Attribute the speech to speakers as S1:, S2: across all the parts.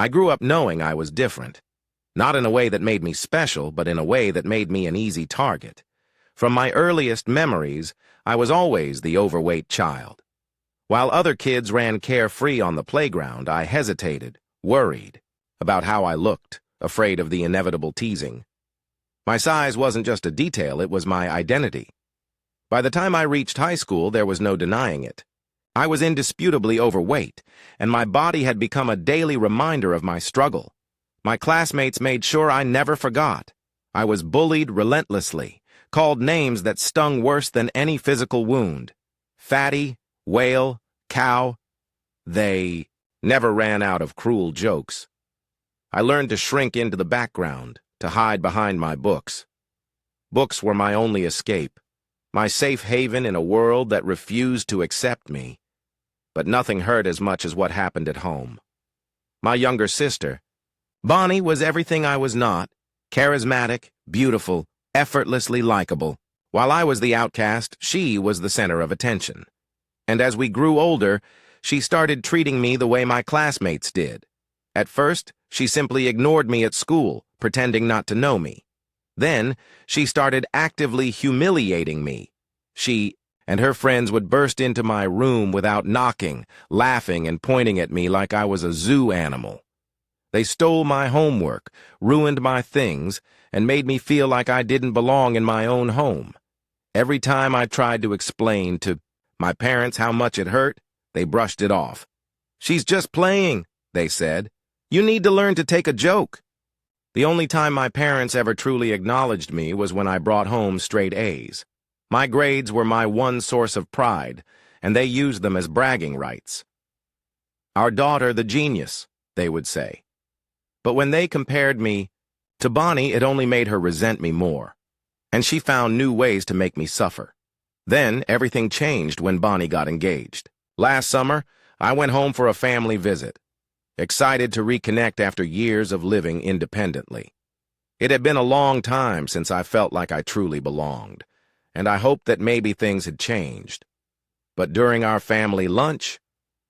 S1: I grew up knowing I was different. Not in a way that made me special, but in a way that made me an easy target. From my earliest memories, I was always the overweight child. While other kids ran carefree on the playground, I hesitated, worried about how I looked, afraid of the inevitable teasing. My size wasn't just a detail, it was my identity. By the time I reached high school, there was no denying it. I was indisputably overweight, and my body had become a daily reminder of my struggle. My classmates made sure I never forgot. I was bullied relentlessly, called names that stung worse than any physical wound. Fatty, whale, cow. They never ran out of cruel jokes. I learned to shrink into the background, to hide behind my books. Books were my only escape, my safe haven in a world that refused to accept me. But nothing hurt as much as what happened at home. My younger sister, Bonnie, was everything I was not: charismatic, beautiful, effortlessly likable. While I was the outcast, she was the center of attention. And as we grew older, she started treating me the way my classmates did. At first, she simply ignored me at school, pretending not to know me. Then, she started actively humiliating me. She and her friends would burst into my room without knocking, laughing and pointing at me like I was a zoo animal. They stole my homework, ruined my things, and made me feel like I didn't belong in my own home. Every time I tried to explain to my parents how much it hurt, they brushed it off. "She's just playing," they said. "You need to learn to take a joke." The only time my parents ever truly acknowledged me was when I brought home straight A's. My grades were my one source of pride, and they used them as bragging rights. "Our daughter, the genius," they would say. But when they compared me to Bonnie, it only made her resent me more, and she found new ways to make me suffer. Then everything changed when Bonnie got engaged. Last summer, I went home for a family visit, excited to reconnect after years of living independently. It had been a long time since I felt like I truly belonged, and I hoped that maybe things had changed. But during our family lunch,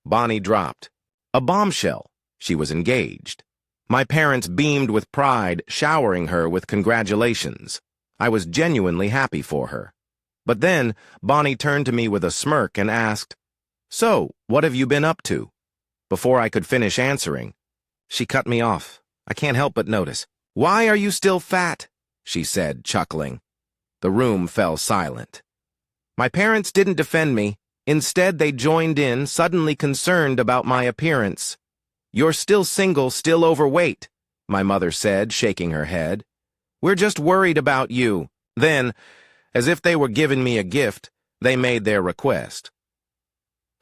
S1: Bonnie dropped a bombshell. She was engaged. My parents beamed with pride, showering her with congratulations. I was genuinely happy for her. But then, Bonnie turned to me with a smirk and asked, "So, what have you been up to?" Before I could finish answering, she cut me off. I can't help but notice. "Why are you still fat?" she said, chuckling. The room fell silent. My parents didn't defend me. Instead, they joined in, suddenly concerned about my appearance. "You're still single, still overweight," my mother said, shaking her head. "We're just worried about you." Then, as if they were giving me a gift, they made their request.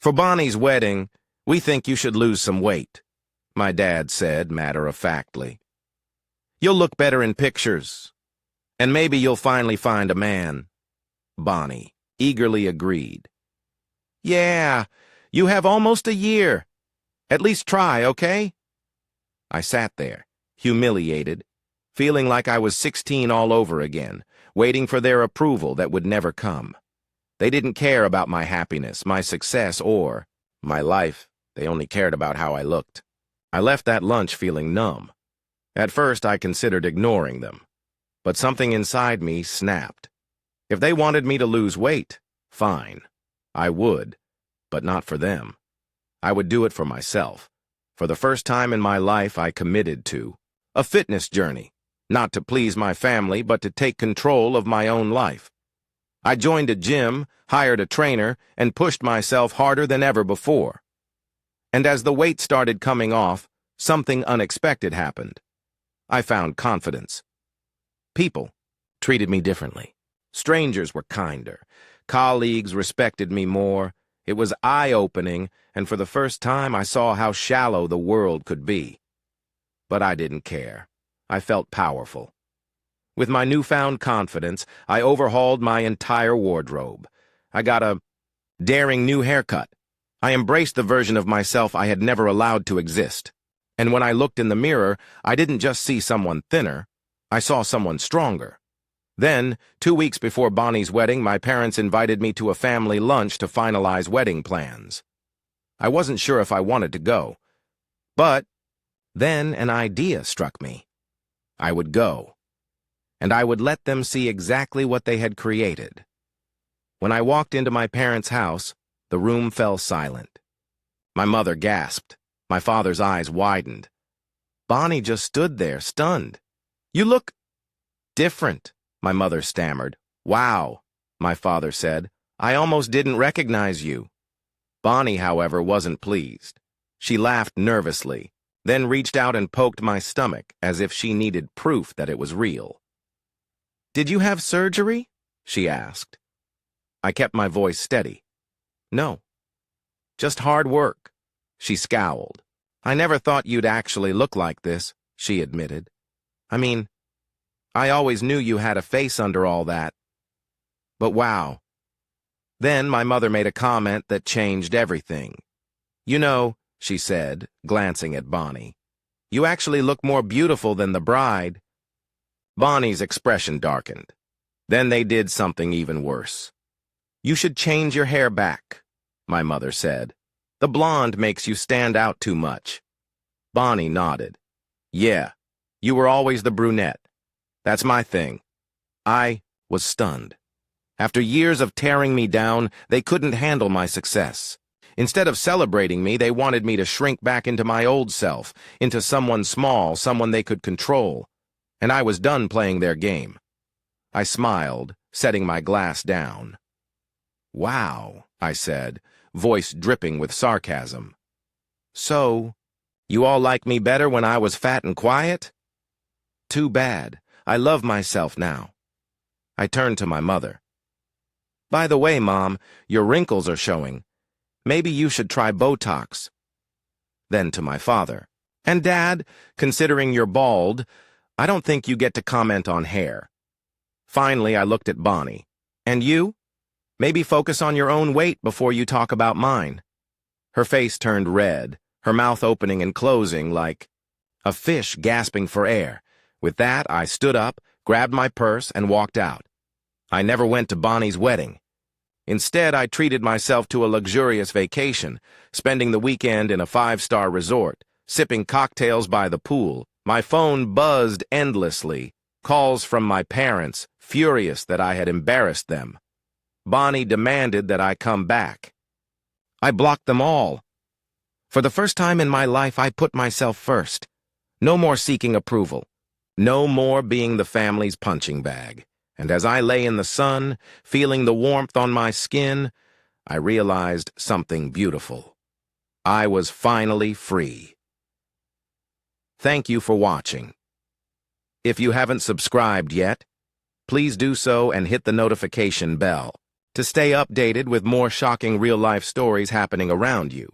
S1: "For Bonnie's wedding, we think you should lose some weight," my dad said matter-of-factly. "You'll look better in pictures, and maybe you'll finally find a man." Bonnie eagerly agreed. "Yeah, you have almost a year. At least try, okay?" I sat there, humiliated, feeling like I was 16 all over again, waiting for their approval that would never come. They didn't care about my happiness, my success, or my life. They only cared about how I looked. I left that lunch feeling numb. At first, I considered ignoring them, but something inside me snapped. If they wanted me to lose weight, fine. I would, but not for them. I would do it for myself. For the first time in my life, I committed to a fitness journey, not to please my family, but to take control of my own life. I joined a gym, hired a trainer, and pushed myself harder than ever before. And as the weight started coming off, something unexpected happened. I found confidence. People treated me differently. Strangers were kinder. Colleagues respected me more. It was eye-opening, and for the first time I saw how shallow the world could be. But I didn't care. I felt powerful. With my newfound confidence, I overhauled my entire wardrobe. I got a daring new haircut. I embraced the version of myself I had never allowed to exist. And when I looked in the mirror, I didn't just see someone thinner, I saw someone stronger. Then, 2 weeks before Bonnie's wedding, my parents invited me to a family lunch to finalize wedding plans. I wasn't sure if I wanted to go, but Then an idea struck me. I would go, and I would let them see exactly what they had created. When I walked into my parents' house, the room fell silent. My mother gasped. My father's eyes widened. Bonnie just stood there, stunned. "You look different," my mother stammered. "Wow," my father said. "I almost didn't recognize you." Bonnie, however, wasn't pleased. She laughed nervously, then reached out and poked my stomach as if she needed proof that it was real. "Did you have surgery?" she asked. I kept my voice steady. "No. Just hard work." She scowled. "I never thought you'd actually look like this," she admitted. "I mean, I always knew you had a face under all that. But wow." Then my mother made a comment that changed everything. "You know," she said, glancing at Bonnie, "you actually look more beautiful than the bride." Bonnie's expression darkened. Then they did something even worse. "You should change your hair back," my mother said. "The blonde makes you stand out too much." Bonnie nodded. "Yeah, you were always the brunette. That's my thing." I was stunned. After years of tearing me down, they couldn't handle my success. Instead of celebrating me, they wanted me to shrink back into my old self, into someone small, someone they could control. And I was done playing their game. I smiled, setting my glass down. "Wow," I said, voice dripping with sarcasm. "So, you all like me better when I was fat and quiet?" "Too bad. I love myself now." I turned to my mother. "By the way, Mom, your wrinkles are showing. Maybe you should try Botox." Then to my father. "And Dad, considering you're bald, I don't think you get to comment on hair." Finally, I looked at Bonnie. "And you? Maybe focus on your own weight before you talk about mine." Her face turned red, her mouth opening and closing like a fish gasping for air. With that, I stood up, grabbed my purse, and walked out. I never went to Bonnie's wedding. Instead, I treated myself to a luxurious vacation, spending the weekend in a 5-star resort, sipping cocktails by the pool. My phone buzzed endlessly, calls from my parents, furious that I had embarrassed them. Bonnie demanded that I come back. I blocked them all. For the first time in my life, I put myself first. No more seeking approval. No more being the family's punching bag. And as I lay in the sun, feeling the warmth on my skin, I realized something beautiful. I was finally free. Thank you for watching. If you haven't subscribed yet, please do so and hit the notification bell to stay updated with more shocking real-life stories happening around you.